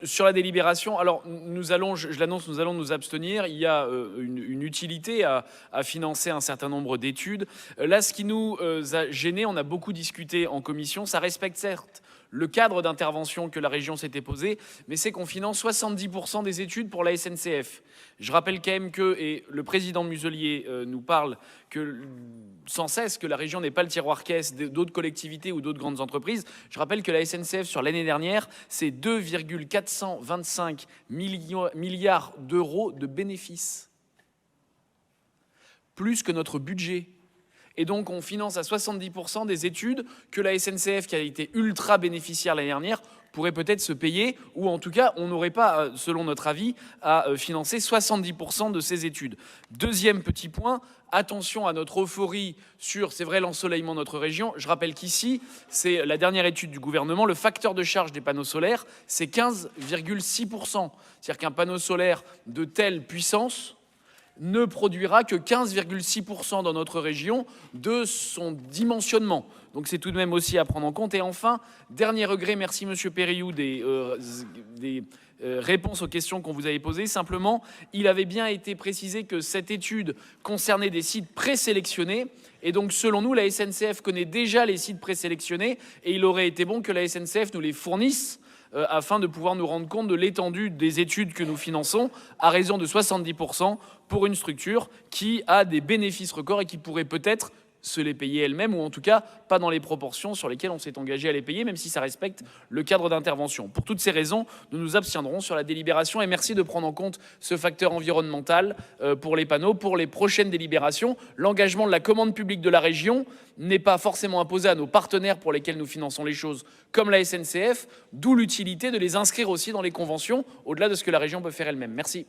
Sur la délibération, alors je l'annonce, nous allons nous abstenir. Il y a une utilité à financer un certain nombre d'études. Là, ce qui nous a gênés, on a beaucoup discuté en commission, ça respecte certes le cadre d'intervention que la région s'était posé, mais c'est qu'on finance 70% des études pour la SNCF. Je rappelle quand même que, et le président Muselier nous parle que sans cesse que la région n'est pas le tiroir caisse d'autres collectivités ou d'autres grandes entreprises. Je rappelle que la SNCF sur l'année dernière, c'est 2,425 milliards d'euros de bénéfices. Plus que notre budget. Et donc on finance à 70% des études que la SNCF, qui a été ultra bénéficiaire l'année dernière, pourrait peut-être se payer, ou en tout cas on n'aurait pas, selon notre avis, à financer 70% de ces études. Deuxième petit point, attention à notre euphorie sur, c'est vrai, l'ensoleillement de notre région. Je rappelle qu'ici, c'est la dernière étude du gouvernement, le facteur de charge des panneaux solaires, c'est 15,6%. C'est-à-dire qu'un panneau solaire de telle puissance ne produira que 15,6% dans notre région de son dimensionnement. Donc c'est tout de même aussi à prendre en compte. Et enfin, dernier regret, merci Monsieur Périou des réponses aux questions qu'on vous avait posées. Simplement, il avait bien été précisé que cette étude concernait des sites présélectionnés. Et donc, selon nous, la SNCF connaît déjà les sites présélectionnés et il aurait été bon que la SNCF nous les fournisse afin de pouvoir nous rendre compte de l'étendue des études que nous finançons à raison de 70% pour une structure qui a des bénéfices records et qui pourrait peut-être se les payer elle-même, ou en tout cas pas dans les proportions sur lesquelles on s'est engagé à les payer, même si ça respecte le cadre d'intervention. Pour toutes ces raisons, nous nous abstiendrons sur la délibération et merci de prendre en compte ce facteur environnemental pour les panneaux, pour les prochaines délibérations. L'engagement de la commande publique de la région n'est pas forcément imposé à nos partenaires pour lesquels nous finançons les choses, comme la SNCF, d'où l'utilité de les inscrire aussi dans les conventions, au-delà de ce que la région peut faire elle-même. Merci.